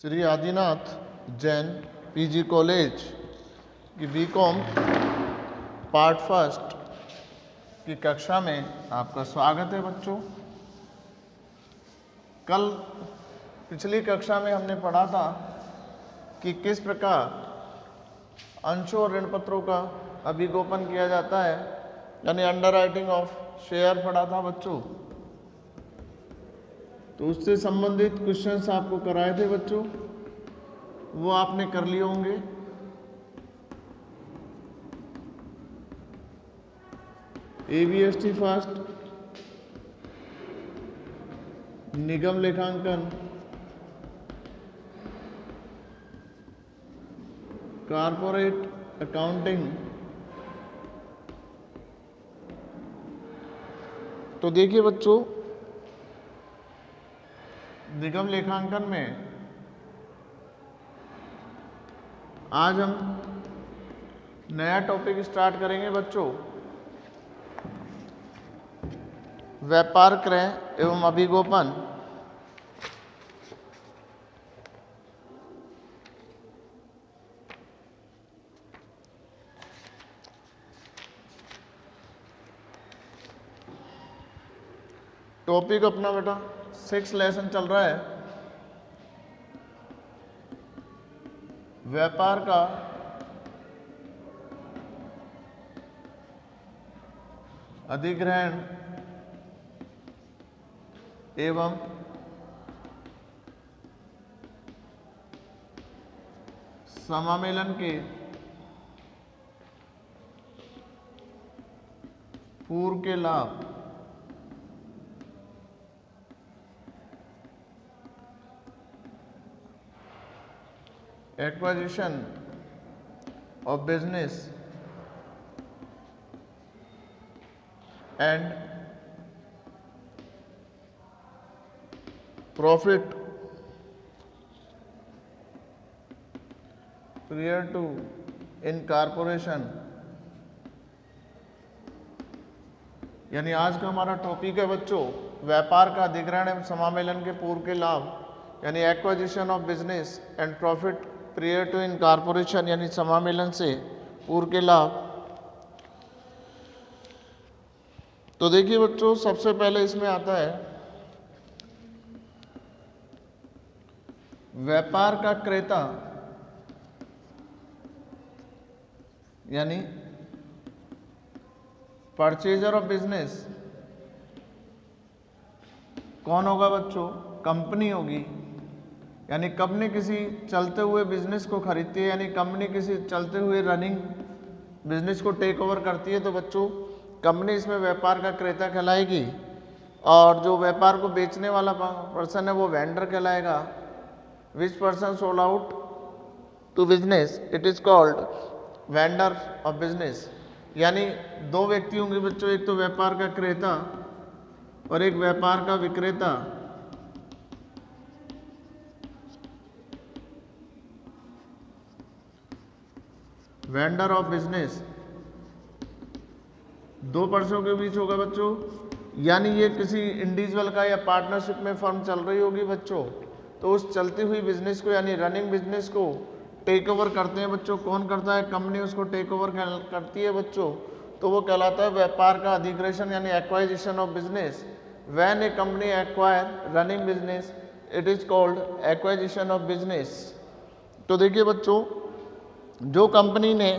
Shri Adinath Jain PG college की BCom part first की कक्षा में आपका स्वागत है बच्चों। कल पिछली कक्षा में हमने पढ़ा था कि किस प्रकार अंशों और ऋण पत्रों का अभिगोपन किया जाता है, यानी अंडरराइटिंग ऑफ शेयर पढ़ा था बच्चों। तो उससे संबंधित क्वेश्चंस आपको कराए थे बच्चों, वो आपने कर लिए होंगे। एबीएसटी फर्स्ट, निगम लेखांकन, कारपोरेट अकाउंटिंग। तो देखिए बच्चों, निगम लेखांकन में आज हम नया टॉपिक स्टार्ट करेंगे बच्चों, व्यापार क्रय एवं अभिगोपन। टॉपिक अपना बेटा 6 लेसन चल रहा है, व्यापार का अधिग्रहण एवं समामेलन के पूर्व के लाभ। Acquisition of business and profit prior to incorporation। यानी आज का हमारा टॉपिक है बच्चों, व्यापार का अधिग्रहण एवं समामेलन के पूर्व के लाभ, यानी acquisition of business and profit prior to incorporation, यानी समामेलन से पूर्व के लाभ। तो देखिए बच्चों, सबसे पहले इसमें आता है व्यापार का क्रेता, यानी परचेजर ऑफ बिजनेस कौन होगा बच्चों? कंपनी होगी। यानी कंपनी किसी चलते हुए बिजनेस को खरीदती है, यानी कंपनी किसी चलते हुए रनिंग बिजनेस को टेक ओवर करती है, तो बच्चों कंपनी इसमें व्यापार का क्रेता कहलाएगी। और जो व्यापार को बेचने वाला पर्सन है वो वेंडर कहलाएगा। Which person sold out to business it is called vendor of business. यानी दो व्यक्ति होंगे बच्चों, एक तो व्यापार का क्रेता और एक व्यापार का विक्रेता। वेंडर ऑफ बिजनेस दो पर्सनों के बीच होगा बच्चों, यानी ये किसी इंडिविजुअल का या पार्टनरशिप में फर्म चल रही होगी बच्चों, तो उस चलती हुई बिजनेस को यानी रनिंग बिजनेस को टेक ओवर करते हैं बच्चों। कौन करता है? कंपनी उसको टेक ओवर करती है बच्चों, तो वो कहलाता है व्यापार का अधिग्रहण, यानी एक्वाइजिशन of business. When A company acquire running business it is called एक्वाइजिशन of business. तो देखिए बच्चों, जो कंपनी ने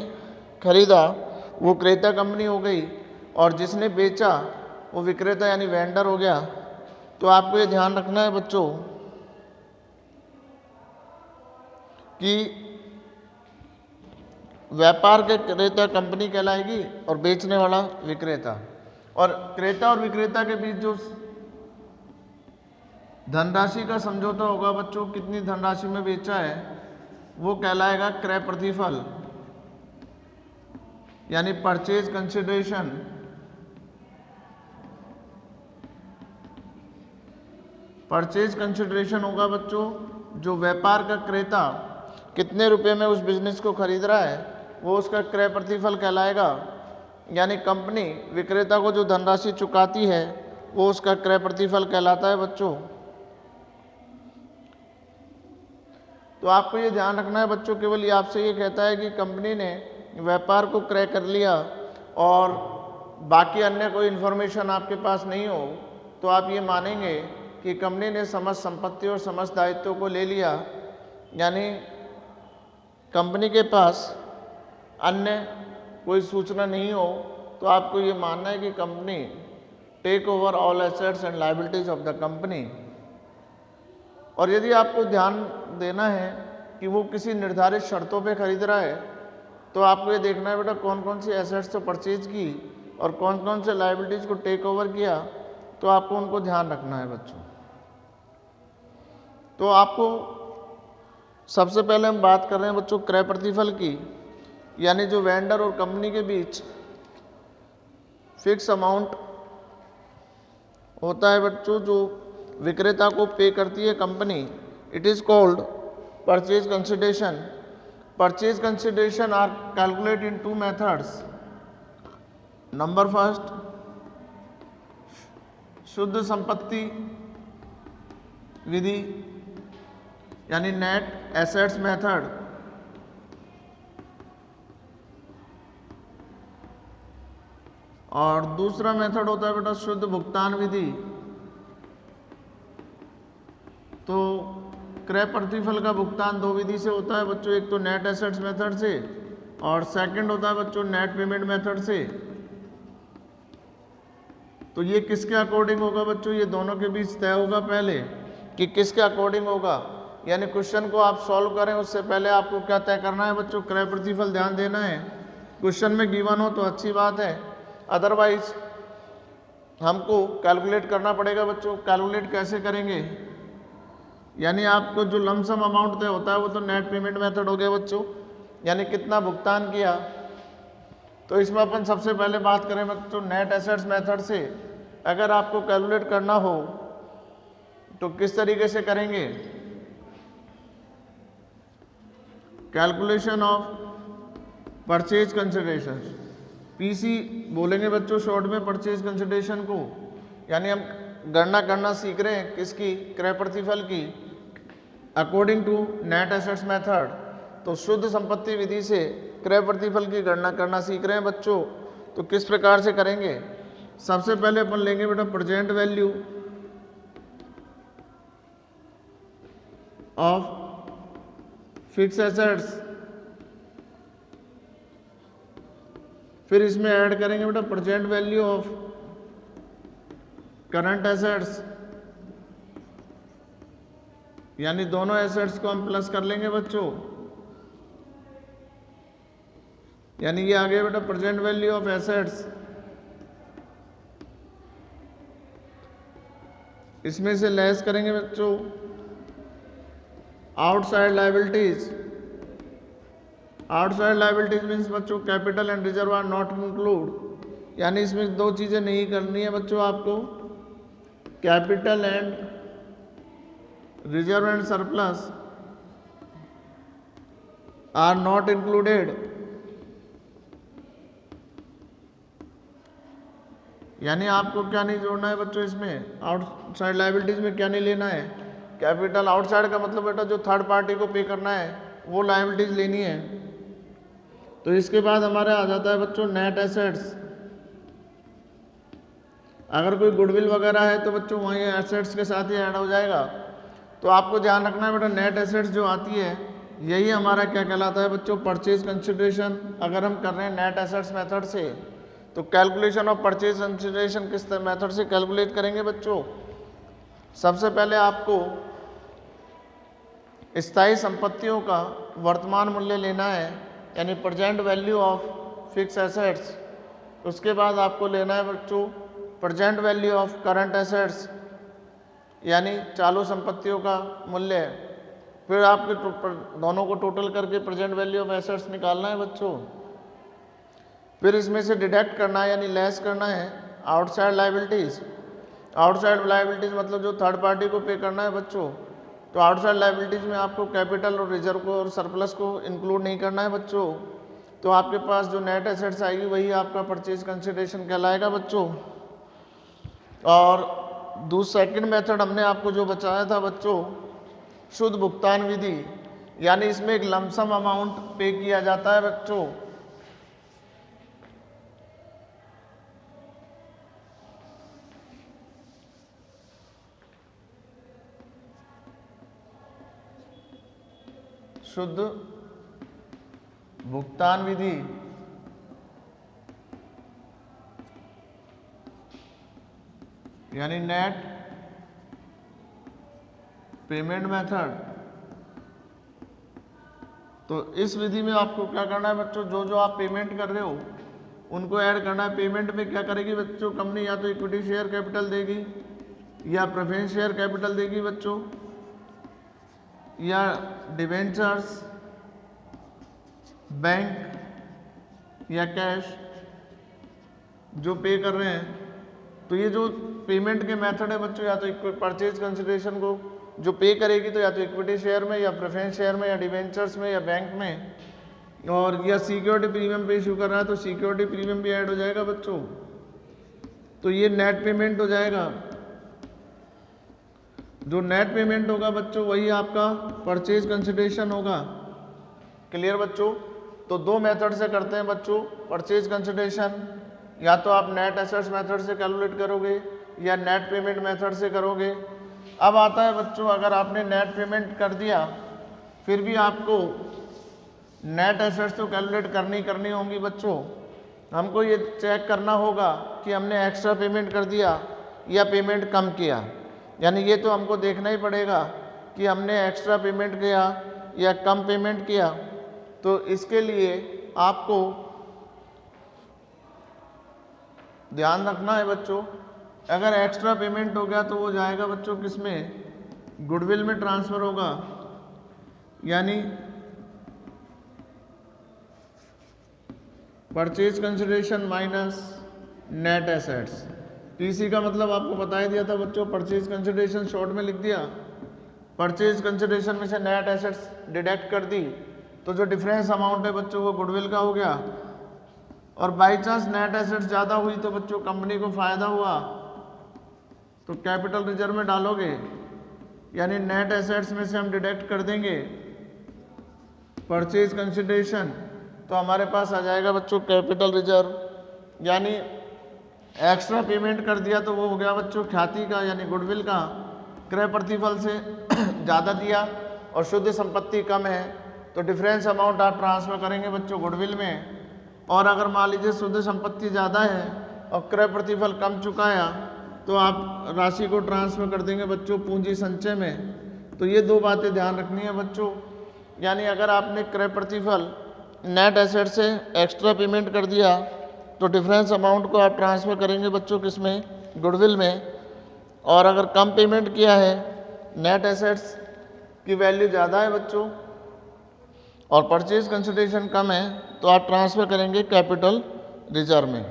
खरीदा वो क्रेता कंपनी हो गई, और जिसने बेचा वो विक्रेता यानी वेंडर हो गया। तो आपको ये ध्यान रखना है बच्चों कि व्यापार के क्रेता कंपनी कहलाएगी और बेचने वाला विक्रेता। और क्रेता और विक्रेता के बीच जो धनराशि का समझौता होगा बच्चों, कितनी धनराशि में बेचा है, वो कहलाएगा क्रय प्रतिफल, यानी परचेज कंसिडरेशन। परचेज कंसिडरेशन होगा बच्चों, जो व्यापार का क्रेता कितने रुपए में उस बिजनेस को खरीद रहा है वो उसका क्रय प्रतिफल कहलाएगा। यानी कंपनी विक्रेता को जो धनराशि चुकाती है वो उसका क्रय प्रतिफल कहलाता है बच्चों। तो आपको ये ध्यान रखना है बच्चों, केवल ये आपसे ये कहता है कि कंपनी ने व्यापार को क्रय कर लिया और बाकी अन्य कोई इन्फॉर्मेशन आपके पास नहीं हो, तो आप ये मानेंगे कि कंपनी ने समस्त संपत्ति और समस्त दायित्वों को ले लिया, यानी कंपनी के पास अन्य कोई सूचना नहीं हो, तो आपको ये मानना है कि company take over all assets and liabilities of the company. और यदि आपको ध्यान देना है कि वो किसी निर्धारित शर्तों पे खरीद रहा है, तो आपको ये देखना है बेटा कौन कौन सी एसेट्स तो परचेज की और कौन कौन से लायबिलिटीज को टेक ओवर किया, तो आपको उनको ध्यान रखना है बच्चों। तो आपको सबसे पहले हम बात कर रहे हैं बच्चों क्रय प्रतिफल की, यानी जो वेंडर और कंपनी के बीच फिक्स अमाउंट होता है बच्चों, जो विक्रेता को पे करती है company, it is called purchase consideration. Purchase consideration are calculate in 2 methods. Number first, शुद्ध संपत्ति विधि यानी नेट एसेट्स मेथड, और दूसरा मेथड होता है बेटा शुद्ध भुगतान विधि। तो क्रय प्रतिफल का भुगतान 2 विधि से होता है बच्चों, एक तो नेट एसेट्स मेथड से और सेकंड होता है बच्चों नेट पेमेंट मेथड से। तो ये किसके अकॉर्डिंग होगा बच्चों, ये दोनों के बीच तय होगा पहले कि किसके अकॉर्डिंग होगा, यानी क्वेश्चन को आप सॉल्व करें उससे पहले आपको क्या तय करना है बच्चों, क्रय प्रतिफल ध्यान देना है। क्वेश्चन में गिवन हो तो अच्छी बात है, अदरवाइज हमको कैलकुलेट करना पड़ेगा बच्चों। कैलकुलेट कैसे करेंगे, यानी आपको जो लमसम अमाउंट तय होता है वो तो नेट पेमेंट मेथड हो गया बच्चों, यानी कितना भुगतान किया। तो इसमें अपन सबसे पहले बात करें बच्चों नेट एसेट्स मेथड से। अगर आपको कैलकुलेट करना हो तो किस तरीके से करेंगे, calculation of purchase consideration, PC बोलेंगे बच्चों शॉर्ट में परचेज कंसिडरेशन को, यानी हम गणना करना सीख रहे हैं किसकी, क्रय प्रतिफल की, according to net assets method. तो शुद्ध संपत्ति विधि से क्रय प्रतिफल की गणना करना सीख रहे हैं बच्चों। तो किस प्रकार से करेंगे, सबसे पहले अपन लेंगे बेटा present value of fix assets, फिर इसमें ऐड करेंगे बेटा present value of current assets, यानी दोनों एसेट्स को हम प्लस कर लेंगे बच्चों, यानी ये आ गया बेटा प्रेजेंट वैल्यू ऑफ एसेट्स। इसमें से लेस करेंगे बच्चों outside liabilities. Outside liabilities means बच्चों capital and reserve are not include, यानी इसमें 2 चीजें नहीं करनी है बच्चों आपको, capital and reserve and surplus are not included, यानी आपको क्या नहीं जोड़ना है बच्चों इसमें, आउटसाइड लायबिलिटीज में क्या नहीं लेना है, कैपिटल। आउटसाइड का मतलब बेटा जो थर्ड पार्टी को पे करना है वो लायबिलिटीज लेनी है। तो इसके बाद हमारे आ जाता है बच्चों नेट एसेट्स। अगर कोई गुडविल वगैरह है तो बच्चों वहीं एसेट्स के साथ ही ऐड हो जाएगा। तो आपको ध्यान रखना है बेटा नेट एसेट्स जो आती है यही हमारा क्या कहलाता है बच्चों, परचेज कंसिडरेशन। अगर हम कर रहे हैं नेट एसेट्स मेथड से तो कैलकुलेशन ऑफ परचेज कंसिडरेशन किस मेथड से कैलकुलेट करेंगे बच्चों, सबसे पहले आपको स्थायी संपत्तियों का वर्तमान मूल्य लेना है, यानी present value of fix assets. उसके बाद आपको लेना है बच्चों present value of current assets, यानी चालू संपत्तियों का मूल्य। फिर आपके दोनों को टोटल करके प्रेजेंट वैल्यू ऑफ एसेट्स निकालना है बच्चों। फिर इसमें से डिडक्ट करना है यानी लेस करना है आउटसाइड लायबिलिटीज। आउटसाइड लायबिलिटीज मतलब जो थर्ड पार्टी को पे करना है बच्चों। तो आउटसाइड लायबिलिटीज में आपको कैपिटल और रिजर्व को और सरप्लस को इंक्लूड नहीं करना है बच्चों। तो आपके पास जो नेट एसेट्स आएगी वही आपका परचेज कंसिडरेशन कहलाएगा बच्चों। और सेकंड मेथड हमने आपको जो बताया था बच्चों शुद्ध भुगतान विधि, यानी इसमें एक लमसम अमाउंट पे किया जाता है बच्चों। शुद्ध भुगतान विधि यानी नेट पेमेंट मेथड। तो इस विधि में आपको क्या करना है बच्चों, जो जो आप पेमेंट कर रहे हो उनको ऐड करना है। पेमेंट में क्या करेगी बच्चों कंपनी, या तो इक्विटी शेयर कैपिटल देगी या प्रेफरेंस शेयर कैपिटल देगी बच्चों, या डिवेंचर्स, बैंक या कैश जो पे कर रहे हैं। तो ये जो पेमेंट के मेथड है बच्चों, या तो परचेज कंसिडरेशन को जो पे करेगी तो या तो इक्विटी शेयर में या प्रेफरेंस शेयर में या डिवेंचर्स में या बैंक में, और या सिक्योरिटी प्रीमियम पे इशू कर रहा है तो सिक्योरिटी प्रीमियम भी ऐड हो जाएगा बच्चों। तो ये नेट पेमेंट हो जाएगा। जो नेट पेमेंट होगा बच्चों वही आपका परचेज कंसिडरेशन होगा। क्लियर बच्चों। तो दो मेथड से करते हैं बच्चों परचेज कंसिडरेशन, या तो आप नेट एसेट्स मेथड से कैलकुलेट करोगे या नेट पेमेंट मेथड से करोगे। अब आता है बच्चों, अगर आपने नेट पेमेंट कर दिया फिर भी आपको नेट एसेट्स तो कैलकुलेट करनी होंगी बच्चों। हमको ये चेक करना होगा कि हमने एक्स्ट्रा पेमेंट कर दिया या पेमेंट कम किया, यानी ये तो हमको देखना ही पड़ेगा कि हमने एक्स्ट्रा पेमेंट किया या कम पेमेंट किया। तो इसके लिए आपको ध्यान रखना है बच्चों, अगर एक्स्ट्रा पेमेंट हो गया तो वो जाएगा बच्चों किसमें, गुडविल में ट्रांसफर होगा, यानी purchase consideration minus net assets. PC का मतलब आपको बता ही दिया था बच्चों, परचेज कंसिडरेशन शॉर्ट में लिख दिया। परचेज कंसिडरेशन में से नेट एसेट्स डिडक्ट कर दी तो जो डिफरेंस अमाउंट है बच्चों वो गुडविल का हो गया। और बाई चांस नेट एसेट्स ज़्यादा हुई तो बच्चों कंपनी को फ़ायदा हुआ तो कैपिटल रिजर्व में डालोगे, यानी नेट एसेट्स में से हम डिडक्ट कर देंगे परचेज कंसिडरेशन, तो हमारे पास आ जाएगा बच्चों कैपिटल रिजर्व। यानी एक्स्ट्रा पेमेंट कर दिया तो वो हो गया बच्चों ख्याति का यानी गुडविल का, क्रय प्रतिफल से ज़्यादा दिया और शुद्ध संपत्ति कम है तो डिफरेंस अमाउंट आप ट्रांसफर करेंगे बच्चों गुडविल में। और अगर मान लीजिए शुद्ध संपत्ति ज़्यादा है और क्रय प्रतिफल कम चुका है तो आप राशि को ट्रांसफर कर देंगे बच्चों पूंजी संचय में। तो ये दो बातें ध्यान रखनी है बच्चों, यानी अगर आपने क्रय प्रतिफल नेट एसेट से एक्स्ट्रा पेमेंट कर दिया तो डिफरेंस अमाउंट को आप ट्रांसफ़र करेंगे बच्चों किसमें, गुडविल में। और अगर कम पेमेंट किया है, नेट एसेट्स की वैल्यू ज़्यादा है बच्चों और परचेज कंसिडरेशन कम है तो आप ट्रांसफ़र करेंगे कैपिटल रिजर्व में।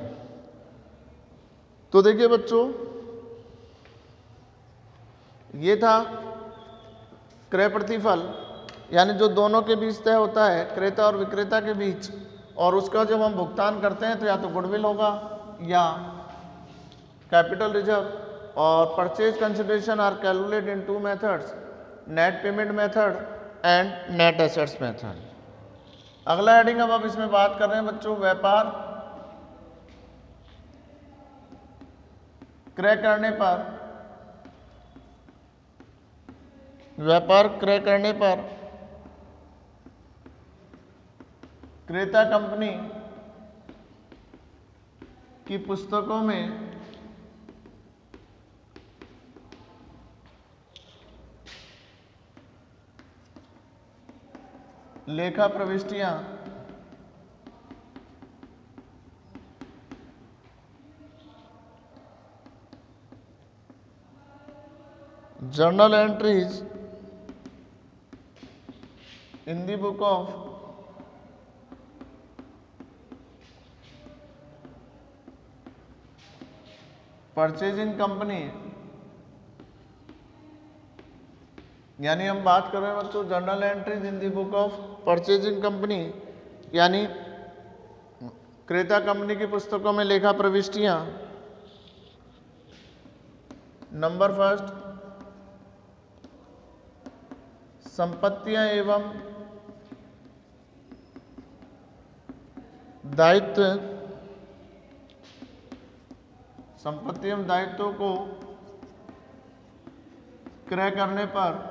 तो देखिए बच्चों ये था क्रय प्रतिफल, यानी जो दोनों के बीच तय होता है क्रेता और विक्रेता के बीच, और उसका जब हम भुगतान करते हैं तो या तो गुडविल होगा या कैपिटल रिजर्व। और purchase consideration are calculate in two methods, net payment method and net assets method. अगला हेडिंग अब इसमें बात कर रहे हैं बच्चों व्यापार क्रय करने पर, व्यापार क्रय करने पर क्रेता कंपनी की पुस्तकों में लेखा प्रविष्टियां journal entries in the book of purchasing company, यानी हम बात कर रहे हैं बच्चों journal entries in the book of purchasing company, यानी क्रेता कंपनी की पुस्तकों में लेखा प्रविष्टियां। नंबर फर्स्ट, संपत्तियां एवं दायित्व, संपत्ति एवं दायित्वों को क्रय करने पर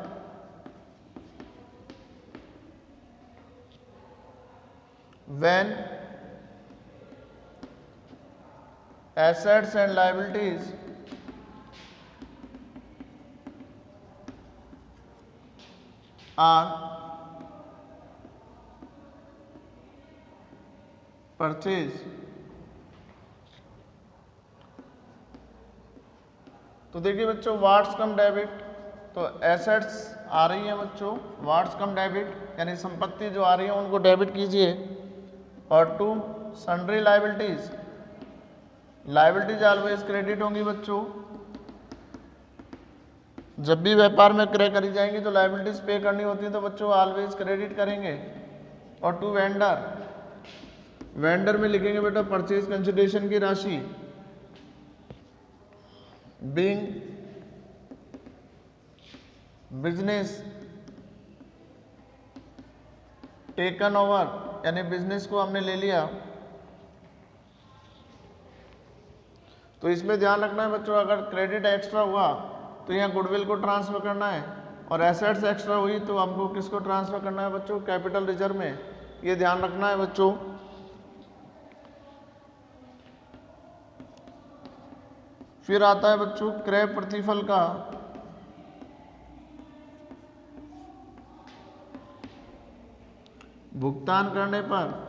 when assets and liabilities are purchased। तो देखिए बच्चों, वाट्स कम डेबिट, तो एसेट्स आ रही है बच्चों, वाट्स कम डेबिट यानी संपत्ति जो आ रही है उनको डेबिट कीजिए। और to sundry liabilities, liabilities always credit होंगी बच्चों। जब भी व्यापार में क्रय करी जाएंगी तो लाइबिलिटीज पे करनी होती है तो बच्चों ऑलवेज क्रेडिट करेंगे। और टू वेंडर, वेंडर में लिखेंगे बेटा परचेज कंसिडरेशन की राशि, बीइंग बिजनेस टेकन ओवर, यानी बिजनेस को हमने ले लिया। तो इसमें ध्यान रखना है बच्चों, अगर क्रेडिट एक्स्ट्रा हुआ तो यहाँ गुडविल को ट्रांसफर करना है, और एसेट्स एक्स्ट्रा हुई तो हमको किसको ट्रांसफर करना है बच्चों, कैपिटल रिजर्व में। ये ध्यान रखना है बच्चों। फिर आता है बच्चों क्रय प्रतिफल का भुगतान करने पर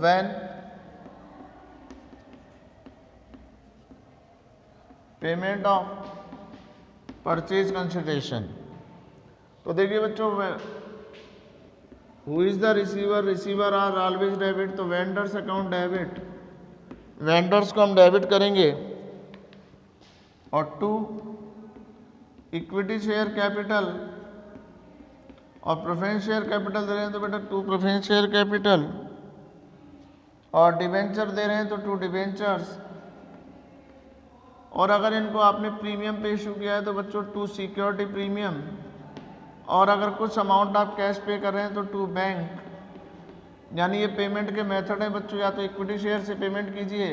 when payment of purchase consideration. तो देखिए बच्चों, who is the receiver, receiver are always debit, तो वेंडर्स अकाउंट डेबिट, वेंडर्स को हम डेबिट करेंगे। और टू इक्विटी शेयर कैपिटल और प्रेफरेंस शेयर कैपिटल दे रहे हैं तो बेटा टू प्रेफरेंस शेयर कैपिटल, और डिवेंचर दे रहे हैं तो टू डिवेंचर्स। और अगर इनको आपने प्रीमियम पे इशू किया है तो बच्चों टू सिक्योरिटी प्रीमियम, और अगर कुछ अमाउंट आप कैश पे कर रहे हैं तो टू बैंक। यानी ये पेमेंट के मेथड हैं बच्चों, या तो इक्विटी शेयर से पेमेंट कीजिए,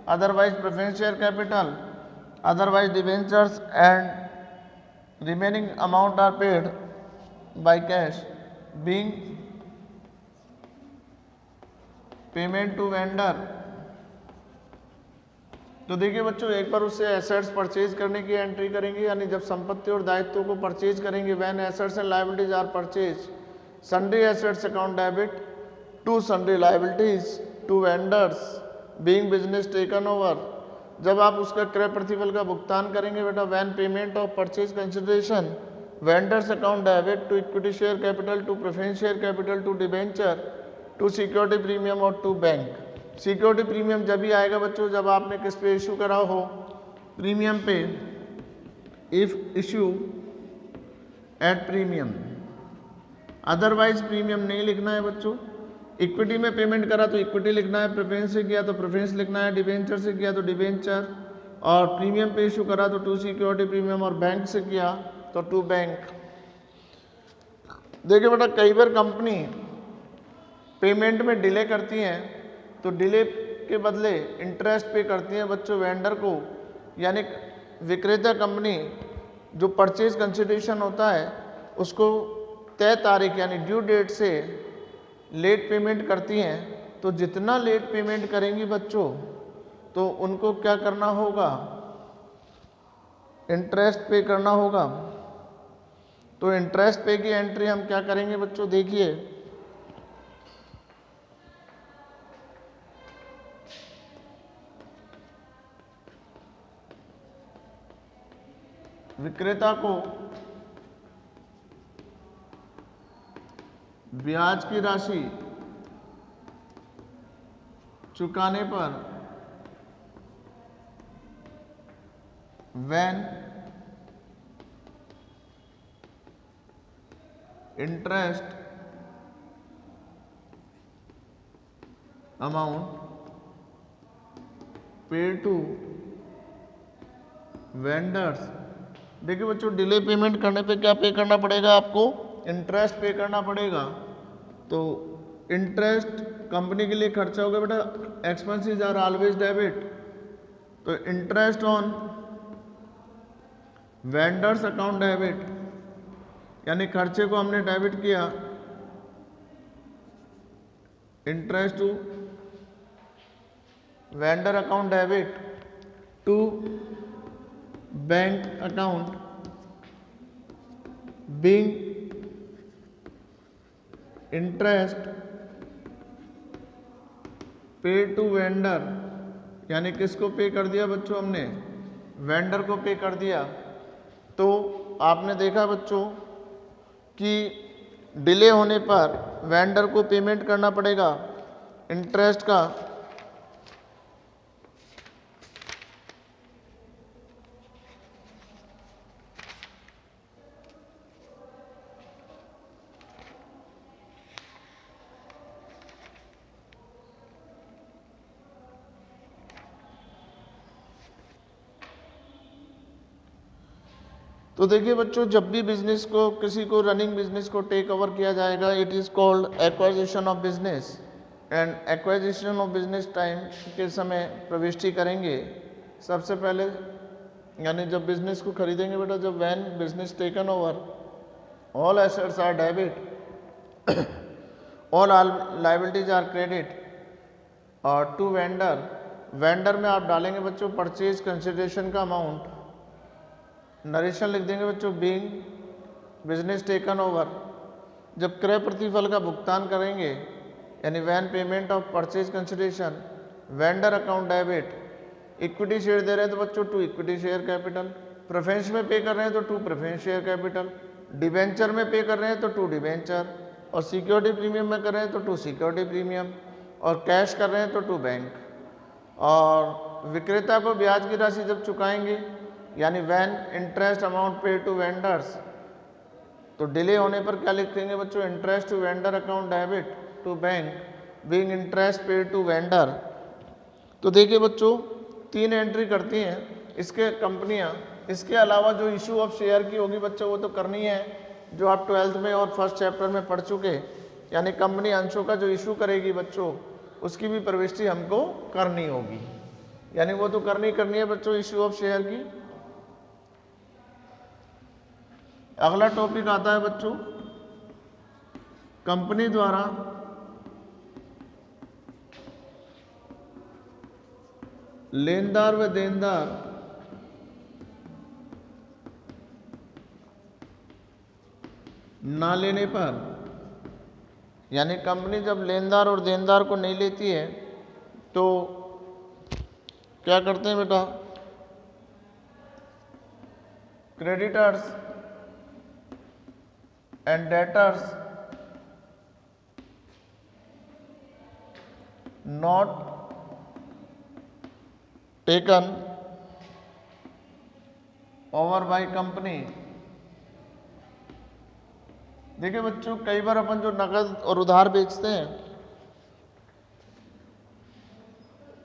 otherwise preference share capital, otherwise debentures, and remaining amount are paid by cash being payment to vendor. तो देखिए बच्चों, एक बार उससे एसेट्स परचेज करने की एंट्री करेंगे, यानी जब संपत्ति और दायित्वों को परचेज करेंगे, when assets and liabilities are purchase, sundry assets account debit to sundry liabilities to vendors being business taken over. जब आप उसका क्रय प्रतिफल का भुगतान करेंगे बेटा, when payment of purchase consideration, vendors account debit to equity share capital to preference share capital to debenture to security premium और टू बैंक। सिक्योरिटी प्रीमियम जब भी आएगा बच्चों जब आपने किस पे इशू करा हो, प्रीमियम पे, if issue at premium, otherwise premium नहीं लिखना है बच्चों। इक्विटी में पेमेंट करा तो इक्विटी लिखना है, प्रेफरेंस से किया तो प्रेफरेंस लिखना है, डिबेंचर से किया तो डिबेंचर, और प्रीमियम पे इशू करा तो टू सिक्योरिटी प्रीमियम, और बैंक से किया तो टू बैंक। देखिए बेटा, कई बार कंपनी पेमेंट में डिले करती हैं तो डिले के बदले इंटरेस्ट पे करती हैं बच्चों वेंडर को, यानी विक्रेता कंपनी जो परचेज कंसिडरेशन होता है उसको तय तारीख यानी ड्यू डेट से लेट पेमेंट करती हैं। तो जितना लेट पेमेंट करेंगी बच्चों तो उनको क्या करना होगा, इंटरेस्ट पे करना होगा। तो इंटरेस्ट पे की एंट्री हम क्या करेंगे बच्चों, देखिए विक्रेता को ब्याज की राशि चुकाने पर when interest amount paid to vendors देखिए बच्चों, डिले पेमेंट करने पे क्या पे करना पड़ेगा आपको? इंटरेस्ट पे करना पड़ेगा। तो इंटरेस्ट कंपनी के लिए खर्चा होगा बेटा, एक्सपेंसेस आर ऑलवेज डेबिट। तो interest on vendors account debit, यानी खर्चे को हमने डेबिट किया, interest to vendor account debit to bank account being interest pay to vendor, यानी किसको पे कर दिया बच्चों हमने? वेंडर को पे कर दिया। तो आपने देखा बच्चों कि डिले होने पर वेंडर को पेमेंट करना पड़ेगा इंटरेस्ट का, तो देखिए बच्चों, जब भी बिजनेस को, किसी को रनिंग बिजनेस को टेक ओवर किया जाएगा, it is called acquisition of business. And acquisition of business time के समय प्रविष्टि करेंगे सबसे पहले, यानी जब बिजनेस को खरीदेंगे बेटा, जब when business taken over all assets are debit all liabilities are credit और टू वेंडर, वेंडर में आप डालेंगे बच्चों परचेज कंसिडरेशन का अमाउंट, नरेशन लिख देंगे बच्चों बीइंग बिजनेस टेकन ओवर, जब क्रय प्रतिफल का भुगतान करेंगे यानी when payment of purchase consideration, vendor account debit, equity share दे रहे हैं तो बच्चों to equity share capital, preference में पे कर रहे हैं तो to preference share capital, debenture में पे कर रहे हैं तो टू डिबेंचर, और सिक्योरिटी प्रीमियम में कर रहे हैं तो टू सिक्योरिटी प्रीमियम, और कैश कर रहे हैं तो टू बैंक। और विक्रेता को ब्याज की राशि जब चुकाएंगे यानी when interest amount pay to vendors, तो डिले होने पर क्या लिखेंगे बच्चों? Interest to vendor account debit to bank being interest pay to vendor. तो देखिए बच्चों, 3 एंट्री करती हैं इसके कंपनियां, इसके अलावा जो इशू ऑफ शेयर की होगी बच्चों वो तो करनी है, जो आप 12th में और फर्स्ट चैप्टर में पढ़ चुके, यानी कंपनी अंशों का जो इशू करेगी बच्चों उसकी भी प्रविष्टि हमको करनी होगी, यानी वो तो करनी है बच्चों इशू ऑफ शेयर की। अगला टॉपिक आता है बच्चों कंपनी द्वारा लेनदार व देनदार ना लेने पर, यानी कंपनी जब लेनदार और देनदार को नहीं लेती है तो क्या करते हैं बेटा? Creditors and debtors not taken over by company। देखिए बच्चों, कई बार अपन जो नगद और उधार बेचते हैं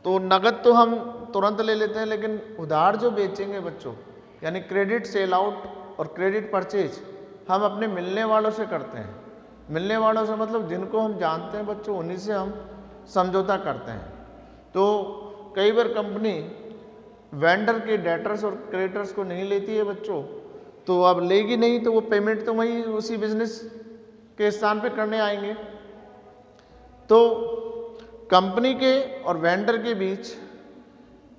तो नगद तो हम तुरंत ले लेते हैं, लेकिन उधार जो बेचेंगे बच्चों यानी क्रेडिट सेल आउट और क्रेडिट परचेज हम अपने मिलने वालों से करते हैं। मिलने वालों से मतलब जिनको हम जानते हैं बच्चों, उन्हीं से हम समझौता करते हैं। तो कई बार कंपनी वेंडर के डेटर्स और क्रेडिटर्स को नहीं लेती है बच्चों, तो अब लेगी नहीं तो वो पेमेंट तो वहीं उसी बिजनेस के स्थान पे करने आएंगे। तो कंपनी के और वेंडर के बीच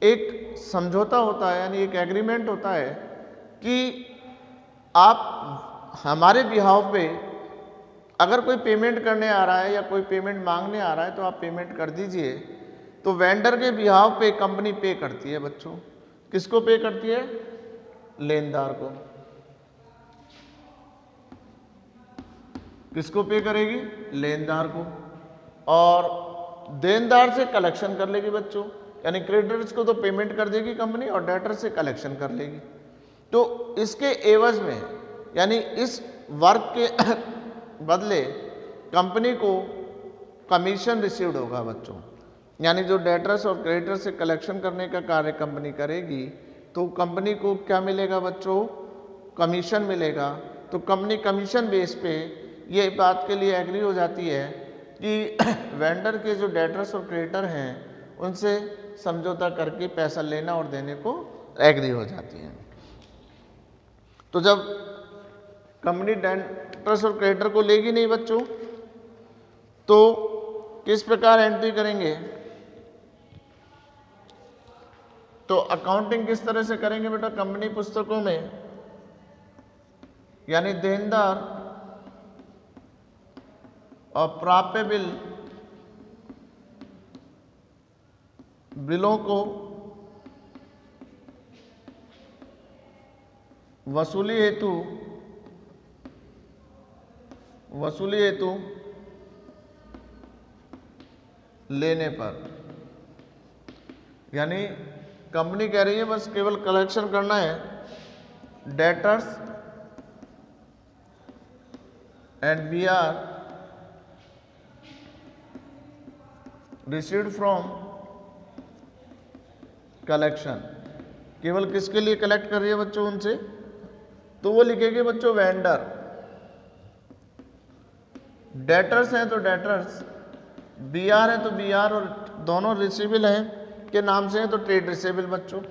एक समझौता होता है, यानी एक एग्रीमेंट होता है कि आप हमारे बिहाव पे अगर कोई पेमेंट करने आ रहा है या कोई पेमेंट मांगने आ रहा है तो आप पेमेंट कर दीजिए। तो वेंडर के बिहाव पे कंपनी पे करती है बच्चों। किसको पे करती है? लेनदार को। किसको पे करेगी? लेनदार को। और देनदार से कलेक्शन कर लेगी बच्चों, यानी क्रेडिटर्स को तो पेमेंट कर देगी कंपनी और डेटर से कलेक्शन कर लेगी। तो इसके एवज में यानी इस वर्क के बदले कंपनी को कमीशन रिसीव्ड होगा बच्चों, यानी जो डेटर्स और क्रेडिटर्स से कलेक्शन करने का कार्य कंपनी करेगी तो कंपनी को क्या मिलेगा बच्चों? कमीशन मिलेगा। तो कंपनी कमीशन बेस पे ये बात के लिए एग्री हो जाती है कि वेंडर के जो डेटर्स और क्रेडिटर हैं उनसे समझौता करके पैसा लेना और देने को एग्री हो जाती है। तो जब कंपनी डेटर्स और क्रेडिटर को लेगी नहीं बच्चों, तो किस प्रकार एंट्री करेंगे? तो अकाउंटिंग किस तरह से करेंगे बेटा? कंपनी पुस्तकों में, यानी देनदार और प्राप्य बिलों को वसूली हेतु लेने पर, यानी कंपनी कह रही है बस केवल कलेक्शन करना है, debtors and B R received from collection. केवल किसके लिए कलेक्ट कर रही है बच्चों? उनसे। तो वो लिखेंगे बच्चों वेंडर। डेटर्स हैं तो डेटर्स, बी आर है तो बी आर, और दोनों रिसीवेबल हैं के नाम से है तो ट्रेड रिसीवेबल बच्चों।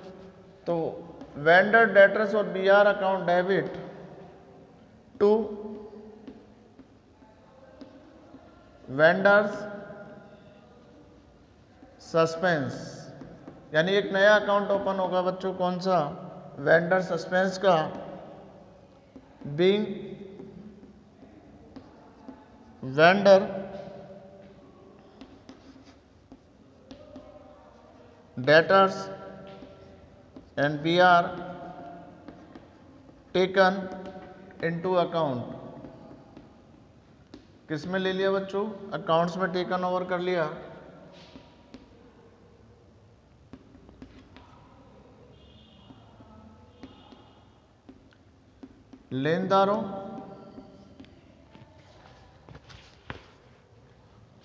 तो वेंडर, डेटर्स और B R account debit to vendors suspense, यानी एक नया अकाउंट ओपन होगा बच्चों। कौन सा? वेंडर सस्पेंस का। Being vendor debtors and B R taken into account. किस में ले लिया बच्चों? अकाउंट्स में टेकन ओवर कर लिया। लेनदारों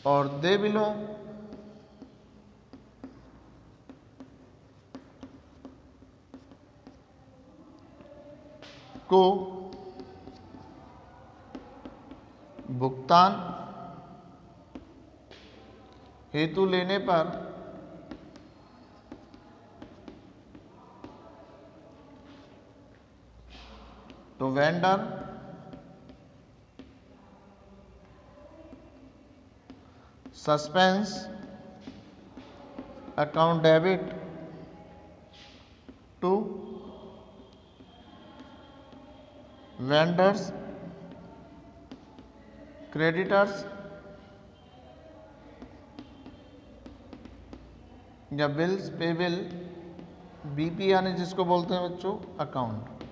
और देय बिलों को भुगतान हेतु लेने पर तो vendor suspense account debit to vendors creditors या बिल्स पेबल, बीपी यानी जिसको बोलते हैं बच्चों अकाउंट,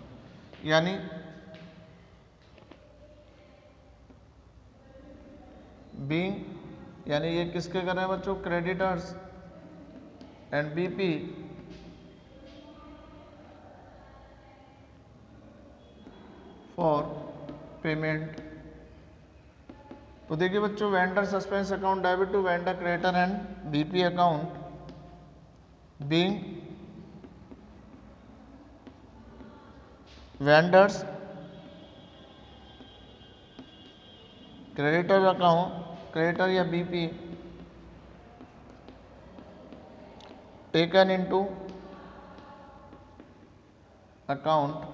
यानी बीइंग, यानी ये किसके कर रहे हैं बच्चों? Creditors and BP for payment. तो देखिए बच्चों, vendor suspense account debit to vendor creditor and BP account being vendors creditor account, creditor या BP taken into account.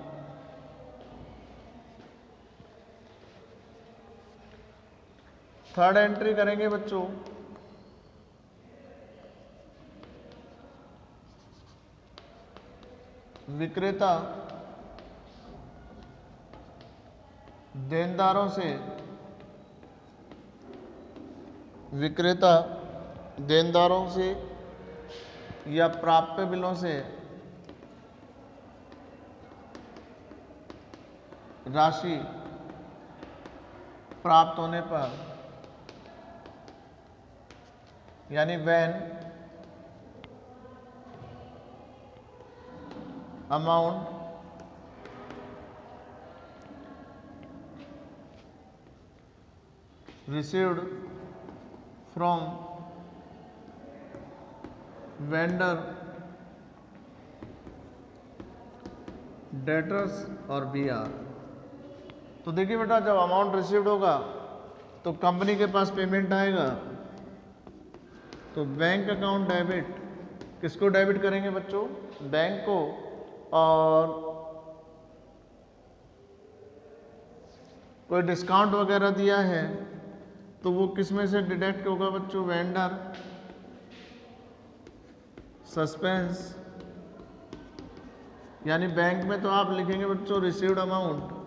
Third entry करेंगे बच्चों विक्रेता देनदारों से, विक्रेता देनदारों से या प्राप्य बिलों से राशि प्राप्त होने पर, यानी when amount received from vendor debtors और बी आर। तो देखिए बेटा, जब अमाउंट रिसीव्ड होगा तो कंपनी के पास पेमेंट आएगा, तो बैंक अकाउंट डेबिट, किसको डेबिट करेंगे बच्चों? बैंक को। और कोई डिस्काउंट वगैरह दिया है तो वो किस में से डिडक्ट होगा बच्चों? Vendor suspense. यानी बैंक में तो आप लिखेंगे बच्चों रिसीव्ड अमाउंट,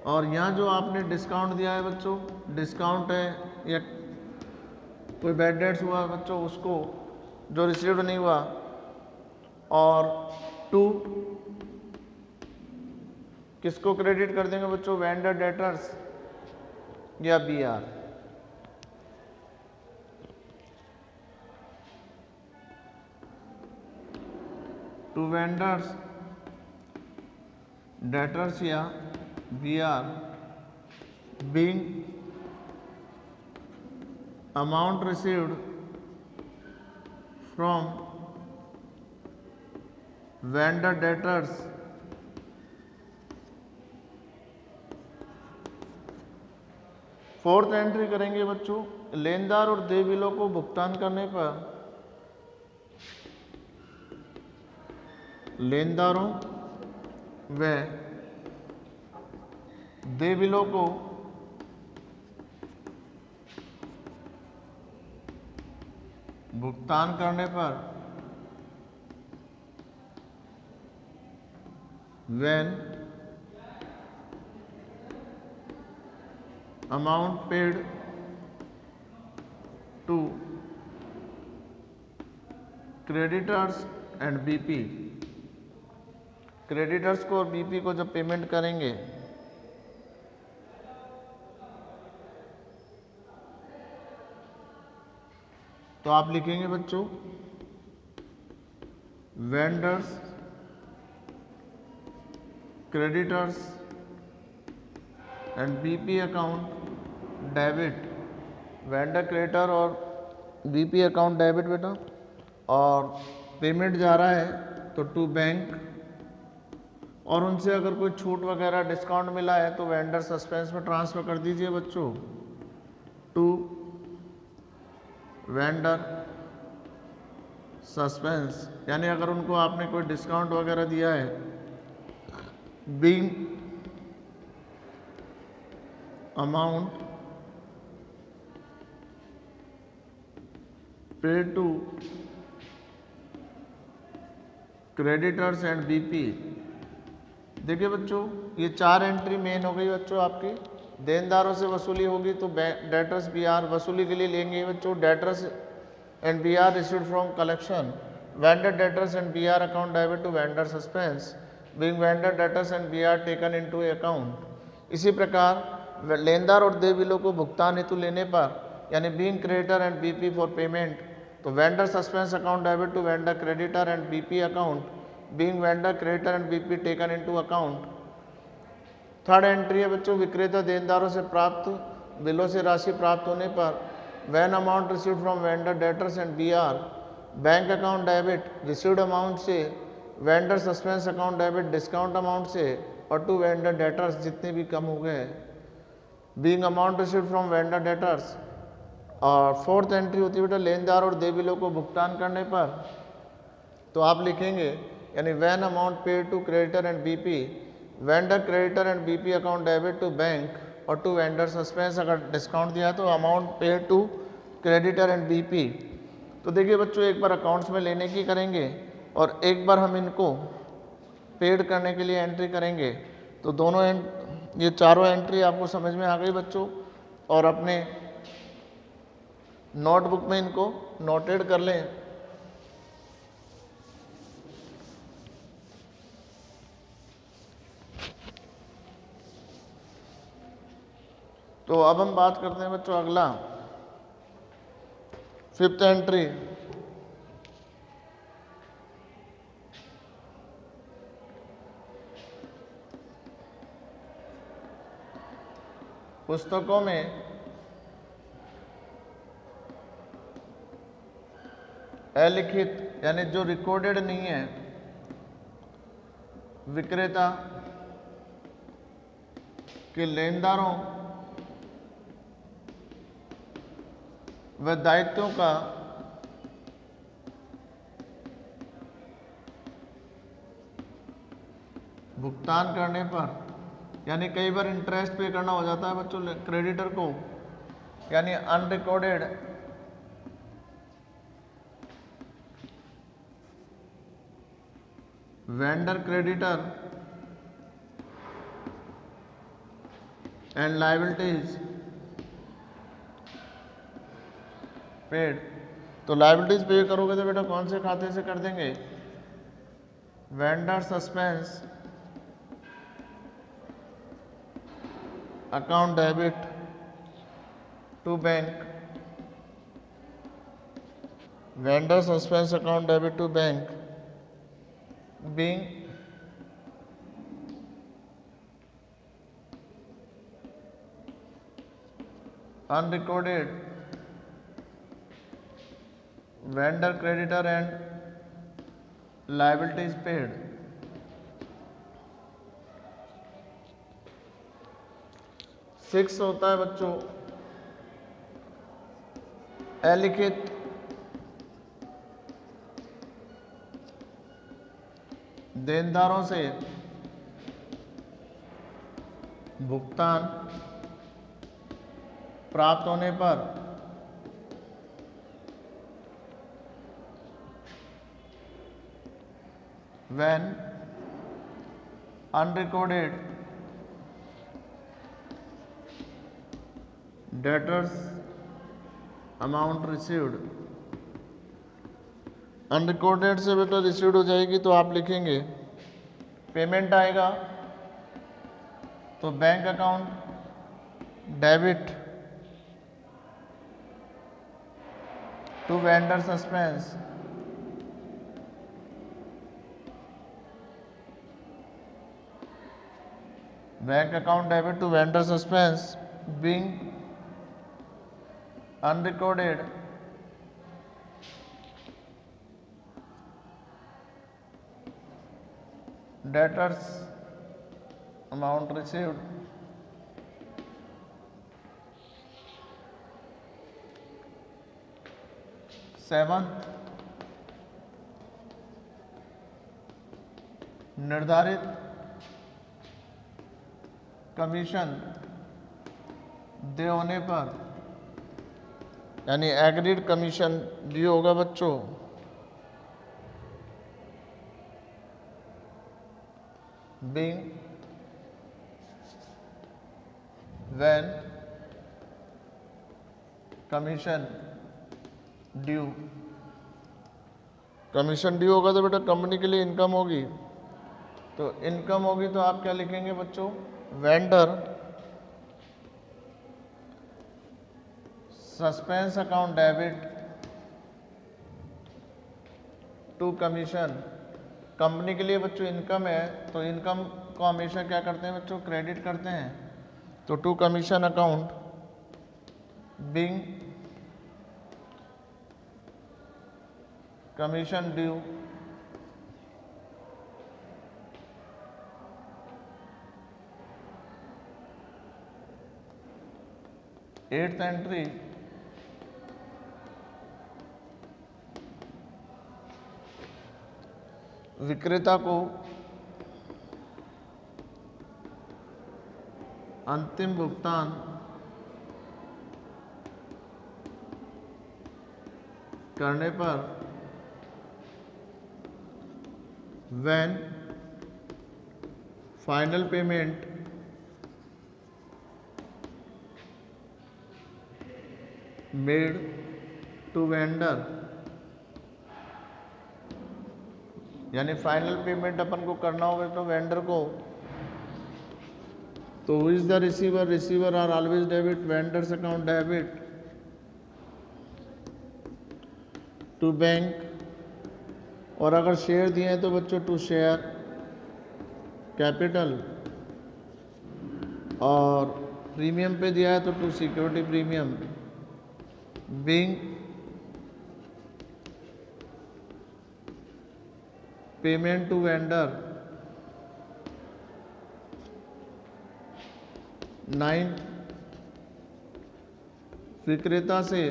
और यहाँ जो आपने डिस्काउंट दिया है बच्चों, डिस्काउंट है या कोई बैड डेट्स हुआ बच्चों उसको जो रिसीव्ड नहीं हुआ, और टू किसको क्रेडिट कर देंगे बच्चों? वेंडर डेटर्स या B R. To vendors debtors या B R being amount received from vendor debtors fourth entry करेंगे बच्चों, लेनदार और देय बिलों को भुगतान करने पर लेनदारों व देय बिलों को भुगतान करने पर when amount paid to creditors and BP, creditors को और बीपी को जब पेमेंट करेंगे तो आप लिखेंगे बच्चों vendors creditors and BP account debit, vendor creditor और बीपी अकाउंट डेबिट बेटा, और पेमेंट जा रहा है तो टू बैंक, और उनसे अगर कोई छूट वगैरह डिस्काउंट मिला है तो वेंडर सस्पेंस में ट्रांसफर कर दीजिए बच्चों टू वेंडर सस्पेंस। यानी अगर उनको आपने कोई डिस्काउंट वगैरह दिया है, being amount paid to creditors and BP. देखिए बच्चों, ये चार एंट्री मेन हो गई बच्चों आपकी। देनदारों से वसूली होगी तो डेटर्स बी आर वसूली के लिए लेंगे बच्चों, debtors and B R received from collection, vendor debtors and B R account debit to vendor suspense, being vendor debtors and B R taken into account. इसी प्रकार लेनदार और देय बिलों को भुगतान हेतु लेने पर, यानी being creditor and BP for payment, तो vendor suspense account debit to vendor creditor and BP account, being vendor creditor and BP taken into account. Third entry है बच्चों, विक्रेता देनदारों से प्राप्त बिलों से राशि प्राप्त होने पर when amount received from vendor debtors and B R, bank account debit received amount से, vendor suspense account debit discount amount से, और टू वेंडर डेटर्स जितने भी कम हो गए, being amount received from vendor debtors. और फोर्थ एंट्री होती है बेटा लेनदार और देय बिलों को भुगतान करने पर, तो आप लिखेंगे यानी when amount paid to creditor and BP, vendor creditor and BP account debit to bank और टू वेंडर सस्पेंस। अगर डिस्काउंट दिया तो amount paid to creditor and BP. तो देखिए बच्चों, एक बार अकाउंट्स में लेने की करेंगे और एक बार हम इनको पेड करने के लिए एंट्री करेंगे। तो दोनों ये चारों एंट्री आपको समझ में आ गई बच्चों, और अपने नोटबुक में इनको नोटेड कर लें। तो अब हम बात करते हैं बच्चों अगला, फिफ्थ एंट्री। पुस्तकों में अलिखित यानी जो रिकॉर्डेड नहीं है विक्रेता के लेनदारों व दायित्वों का भुगतान करने पर, यानी कई बार इंटरेस्ट पे करना हो जाता है बच्चों क्रेडिटर को, यानी unrecorded vendor creditor and liabilities paid. तो लायबिलिटीज पे करोगे तो बेटा कौन से खाते से कर देंगे? Vendor suspense account debit to bank, vendor suspense account debit to bank being unrecorded vendor creditor and liabilities paid। Six होता है बच्चों अलिखित देनदारों से भुगतान प्राप्त होने पर when unrecorded debtors amount received। Unrecorded से बेटा रिसीव्ड हो जाएगी तो आप लिखेंगे पेमेंट आएगा तो bank account debit to vendor suspense, bank account debit to vendor suspense being unrecorded debtors amount received। Seventh निर्धारित कमीशन दे होने पर, यानी एग्रीड कमीशन ड्यू होगा बच्चों being when commission due। Commission due होगा तो बेटा कंपनी के लिए इनकम होगी, तो इनकम होगी तो आप क्या लिखेंगे बच्चों? Vendor suspense account debit to commission. Company के लिए बच्चों इनकम है तो इनकम को हमेशा क्या करते हैं बच्चों? क्रेडिट करते हैं, तो to commission account being commission due eighth entry विक्रेता को अंतिम भुगतान करने पर when final payment made to vendor, यानी फाइनल पेमेंट अपन को करना होगा तो वेंडर को, तो who is the receiver? Receiver are always debit vendors account debit to bank, और अगर शेयर दिए हैं तो बच्चों टू शेयर कैपिटल, और प्रीमियम पे दिया है तो to security premium being payment to vendor 9 विक्रेता से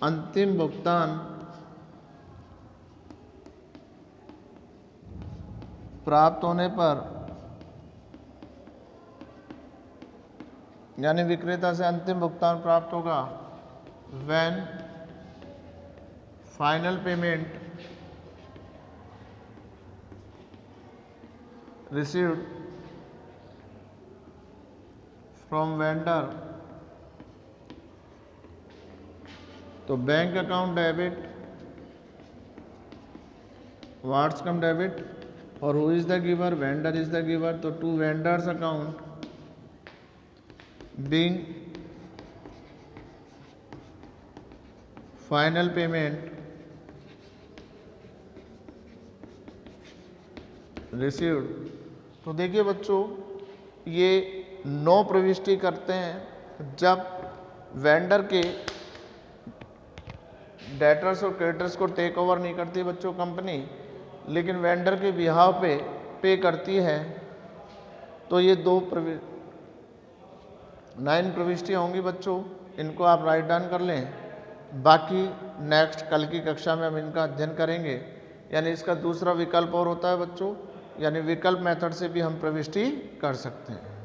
अंतिम भुगतान प्राप्त होने पर, यानी विक्रेता से अंतिम भुगतान प्राप्त होगा when final payment received from vendor. तो bank account debit, what's come debit, और who is the giver, vendor is the giver. तो to vendors account being final payment received. तो देखिए बच्चों, ये 9 प्रविष्टि करते हैं जब वेंडर के डेटर्स और क्रेडिटर्स को टेक ओवर नहीं करती बच्चों कंपनी, लेकिन वेंडर के बिहाव पे पे करती है। तो ये 9 प्रविष्टियाँ होंगी बच्चों, इनको आप राइट डाउन कर लें। बाकी नेक्स्ट कल की कक्षा में हम इनका अध्ययन करेंगे। यानी इसका दूसरा विकल्प और होता है बच्चों, यानी विकल्प मेथड से भी हम प्रविष्टि कर सकते हैं।